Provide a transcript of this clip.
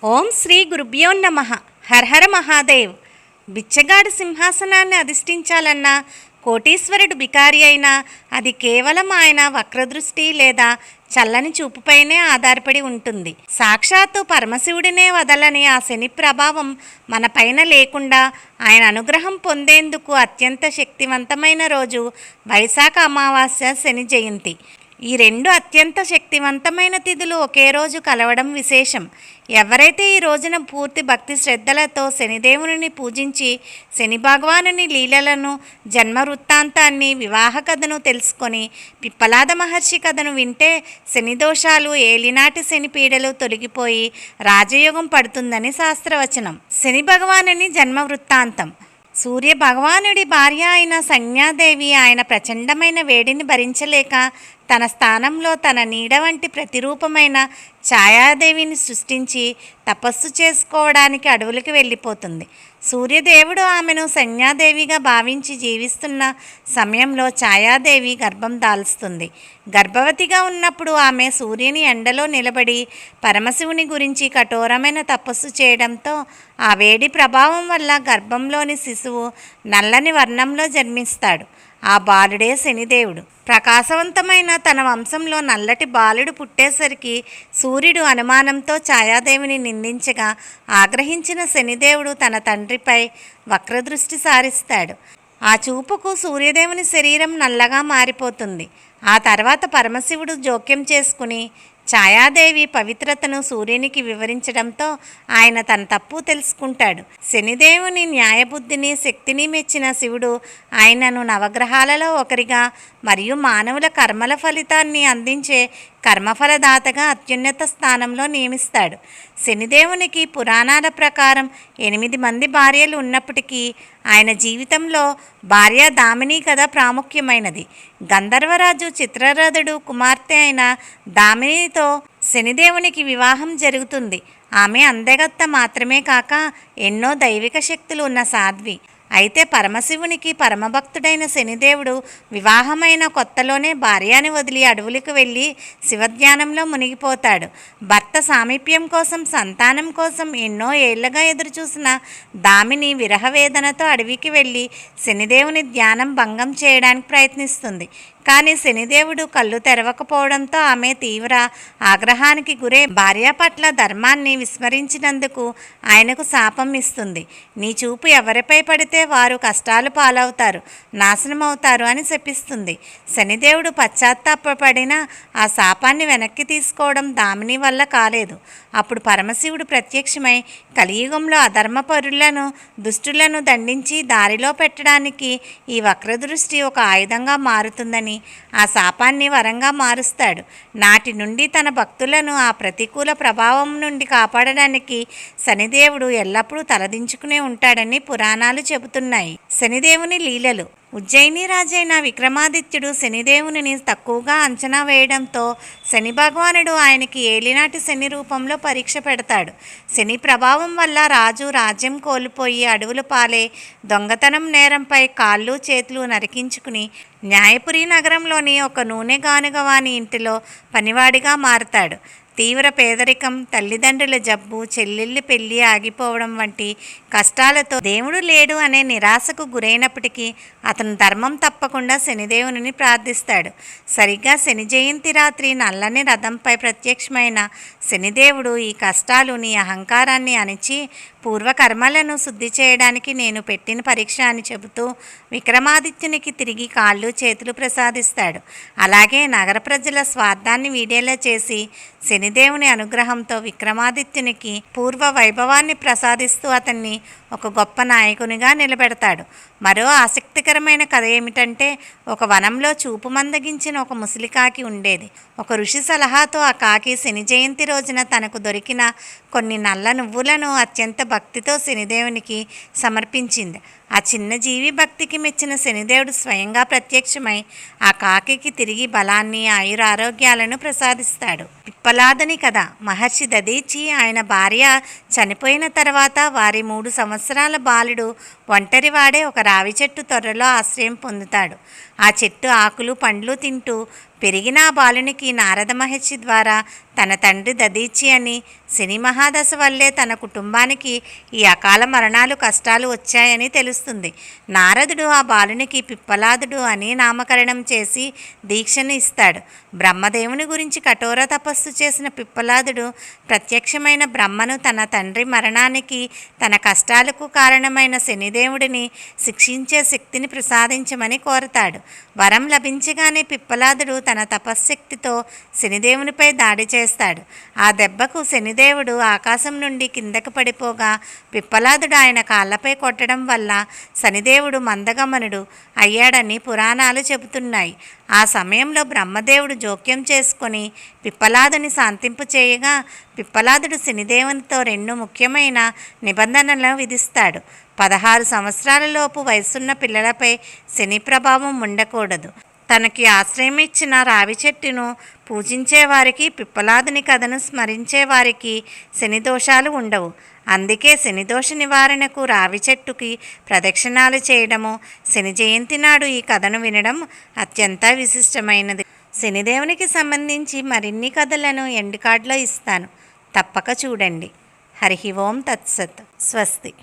ఓం శ్రీ గురుభ్యో నమః. హర హర మహాదేవ్. బిచ్చగాడు సింహాసనాన్ని అధిష్ఠించాలన్నా, కోటీశ్వరుడు బికారి అయినా అది కేవలం ఆయన వక్రదృష్టి లేదా చల్లని చూపుపైనే ఆధారపడి ఉంటుంది. సాక్షాత్తు పరమశివుడినే వదలని ఆ శని ప్రభావం మన పైన లేకుండా ఆయన అనుగ్రహం పొందేందుకు అత్యంత శక్తివంతమైన రోజు వైశాఖ అమావాస్య, శని జయంతి. ఈ రెండు అత్యంత శక్తివంతమైన తిథులు ఒకే రోజు కలవడం విశేషం. ఎవరైతే ఈ రోజున పూర్తి భక్తి శ్రద్ధలతో శనిదేవుని పూజించి శని భగవానుని లీలలను, జన్మ వృత్తాంతాన్ని, వివాహ కథను తెలుసుకొని పిప్పలాద మహర్షి కథను వింటే శని దోషాలు, ఏలినాటి శని పీడలు తొలగిపోయి రాజయోగం పడుతుందని శాస్త్రవచనం. శని భగవానుని జన్మ వృత్తాంతం. సూర్య భగవానుడి భార్య అయిన సంజ్ఞాదేవి ఆయన ప్రచండమైన వేడిని భరించలేక తన స్థానంలో తన నీడ వంటి ప్రతిరూపమైన ఛాయాదేవిని సృష్టించి తపస్సు చేసుకోవడానికి అడవులకు వెళ్ళిపోతుంది. సూర్యదేవుడు ఆమెను సంజ్ఞాదేవిగా భావించి జీవిస్తున్న సమయంలో ఛాయాదేవి గర్భం దాల్స్తుంది. గర్భవతిగా ఉన్నప్పుడు ఆమె సూర్యుని ఎండలో నిలబడి పరమశివుని గురించి కఠోరమైన తపస్సు చేయడంతో ఆ వేడి ప్రభావం వల్ల గర్భంలోని శిశువు నల్లని వర్ణంలో జన్మిస్తాడు. ఆ బాలుడే శనిదేవుడు. ప్రకాశవంతమైన తన వంశంలో నల్లటి బాలుడు పుట్టేసరికి సూర్యుడు అనుమానంతో ఛాయాదేవిని నిందించగా ఆగ్రహించిన శనిదేవుడు తన తండ్రిపై వక్రదృష్టి సారిస్తాడు. ఆ చూపుకు సూర్యదేవుని శరీరం నల్లగా మారిపోతుంది. ఆ తర్వాత పరమశివుడు జోక్యం చేసుకుని ఛాయాదేవి పవిత్రతను సూర్యునికి వివరించడంతో ఆయన తన తప్పు తెలుసుకుంటాడు. శనిదేవుని న్యాయబుద్ధిని, శక్తిని మెచ్చిన శివుడు ఆయనను నవగ్రహాలలో ఒకరిగా మరియు మానవుల కర్మల ఫలితాన్ని అందించే కర్మఫలదాతగా అత్యున్నత స్థానంలో నియమిస్తాడు. శనిదేవునికి పురాణాల ప్రకారం 8 మంది భార్యలు ఉన్నప్పటికీ ఆయన జీవితంలో భార్య దామిని కథ ప్రాముఖ్యమైనది. గంధర్వరాజు చిత్రరథుడు కుమార్తె అయిన దామినితో శనిదేవునికి వివాహం జరుగుతుంది. ఆమె అందగత్త మాత్రమే కాక ఎన్నో దైవిక శక్తులు ఉన్న సాధ్వి. అయితే పరమశివునికి పరమభక్తుడైన శనిదేవుడు వివాహమైన కొత్తలోనే భార్యని వదిలి అడవులకు వెళ్ళి శివధ్యానంలో మునిగిపోతాడు. భర్త సామీప్యం కోసం, సంతానం కోసం ఎన్నో ఏళ్లుగా ఎదురుచూసిన దామిని విరహవేదనతో అడవికి వెళ్ళి శనిదేవుని ధ్యానం భంగం చేయడానికి ప్రయత్నిస్తుంది. కానీ శనిదేవుడు కళ్ళు తెరవకపోవడంతో ఆమె తీవ్ర ఆగ్రహానికి గురై భార్య పట్ల ధర్మాన్ని విస్మరించినందుకు ఆయనకు శాపం ఇస్తుంది. నీ చూపు ఎవరిపై పడితే వారు కష్టాలు పాలవుతారు, నాశనమవుతారు అని శపిస్తుంది. శనిదేవుడు పశ్చాత్తాపడిన ఆ శాపాన్ని వెనక్కి తీసుకోవడం దామిని వల్ల కాలేదు. అప్పుడు పరమశివుడు ప్రత్యక్షమై కలియుగంలో అధర్మపరులను, దుష్టులను దండించి దారిలో పెట్టడానికి ఈ వక్రదృష్టి ఒక ఆయుధంగా మారుతుందని, ఆ శాపాన్ని వరంగా మారుస్తాడు. నాటి నుండి తన భక్తులను ఆ ప్రతికూల ప్రభావం నుండి కాపాడడానికి శనిదేవుడు ఎల్లప్పుడూ తలదించుకునే ఉంటాడని పురాణాలు చెబుతున్నాయి. శనిదేవుని లీలలు. ఉజ్జయిని రాజైన విక్రమాదిత్యుడు శనిదేవుని తక్కువగా అంచనా వేయడంతో శని భగవానుడు ఆయనకి ఏలినాటి శని రూపంలో పరీక్ష పెడతాడు. శని ప్రభావం వల్ల రాజు రాజ్యం కోల్పోయి అడవుల పాలే దొంగతనం నేరంపై కాళ్ళు చేతులు నరికించుకుని న్యాయపురి నగరంలోని ఒక నూనె గానుగవాని ఇంటిలో పనివాడిగా మారతాడు. తీవ్ర పేదరికం, తల్లిదండ్రుల జబ్బు, చెల్లెళ్ళు పెళ్ళి ఆగిపోవడం వంటి కష్టాలతో దేవుడు లేడు అనే నిరాశకు గురైనప్పటికీ అతను ధర్మం తప్పకుండా శనిదేవుని ప్రార్థిస్తాడు. సరిగ్గా శని జయంతి రాత్రి నల్లని రథంపై ప్రత్యక్షమైన శనిదేవుడు ఈ కష్టాలు నీ అహంకారాన్ని అణిచి పూర్వకర్మలను శుద్ధి చేయడానికి నేను పెట్టిన పరీక్ష అని చెబుతూ విక్రమాదిత్యునికి తిరిగి కాళ్ళు చేతులు ప్రసాదిస్తాడు. అలాగే నగర ప్రజల స్వార్థాన్ని వీడేలా చేసి శనిదేవుని అనుగ్రహంతో విక్రమాదిత్యునికి పూర్వ వైభవాన్ని ప్రసాదిస్తూ అతన్ని ఒక గొప్ప నాయకునిగా నిలబెడతాడు. మరో ఆసక్తికరమైన కథ ఏమిటంటే, ఒక వనంలో చూపు మందగించిన ఒక ముసలికాకి ఉండేది. ఒక ఋషి సలహాతో ఆ కాకి శని జయంతి రోజున తనకు దొరికిన కొన్ని నల్ల నువ్వులను అత్యంత భక్తితో శనిదేవునికి సమర్పించింది. ఆ చిన్న జీవి భక్తికి మెచ్చిన శనిదేవుడు స్వయంగా ప్రత్యక్షమై ఆ కాకికి తిరిగి బలాన్ని, ఆయురారోగ్యాలను ప్రసాదిస్తాడు. పిప్పలాదని కథ. మహర్షి దదీచి ఆయన భార్య చనిపోయిన తర్వాత వారి 3 సంవత్సరాల బాలుడు ఒంటరివాడే ఒక రావి చెట్టు తొర్రలో ఆశ్రయం పొందుతాడు. ఆ చెట్టు ఆకులు పండ్లు తింటూ పెరిగిన ఆ బాలునికి నారద మహర్షి ద్వారా తన తండ్రి దదీచి అని, శని మహాదశ వల్లే తన కుటుంబానికి ఈ అకాల మరణాలు కష్టాలు వచ్చాయని తెలుస్తుంది. నారదుడు ఆ బాలునికి పిప్పలాదుడు అని నామకరణం చేసి దీక్షను ఇస్తాడు. బ్రహ్మదేవుని గురించి కఠోర తపస్సు చేసిన పిప్పలాదుడు ప్రత్యక్షమైన బ్రహ్మను తన తండ్రి మరణానికి, తన కష్టాలకు కారణమైన శనిదేవుడిని శిక్షించే శక్తిని ప్రసాదించమని కోరతాడు. వరం లభించగానే పిప్పలాదుడు తన తపశ్శక్తితో శనిదేవునిపై దాడి చేస్తాడు. ఆ దెబ్బకు శనిదేవుడు ఆకాశం నుండి కిందకు పడిపోగా పిప్పలాదుడు ఆయన కాళ్ళపై కొట్టడం వల్ల శనిదేవుడు మందగమనుడు అయ్యాడని పురాణాలు చెబుతున్నాయి. ఆ సమయంలో బ్రహ్మదేవుడు జోక్యం చేసుకొని పిప్పలాదుని శాంతింపు చేయగా పిప్పలాదుడు శనిదేవునితో 2 ముఖ్యమైన నిబంధనలను విధిస్తాడు. 16 సంవత్సరాలలోపు వయసున్న పిల్లలపై శని ప్రభావం ఉండకూడదు. తనకి ఆశ్రయం ఇచ్చిన రావి చెట్టును పూజించేవారికి, పిప్పలాదుని కథను స్మరించేవారికి శనిదోషాలు ఉండవు. అందుకే శనిదోష నివారణకు రావి చెట్టుకి ప్రదక్షిణాలు చేయడము, శని జయంతి నాడు ఈ కథను వినడం అత్యంత విశిష్టమైనది. శనిదేవునికి సంబంధించి మరిన్ని కథలను ఎండ్ కార్డులో ఇస్తాను, తప్పక చూడండి. హరి ఓం తత్సత్. స్వస్తి.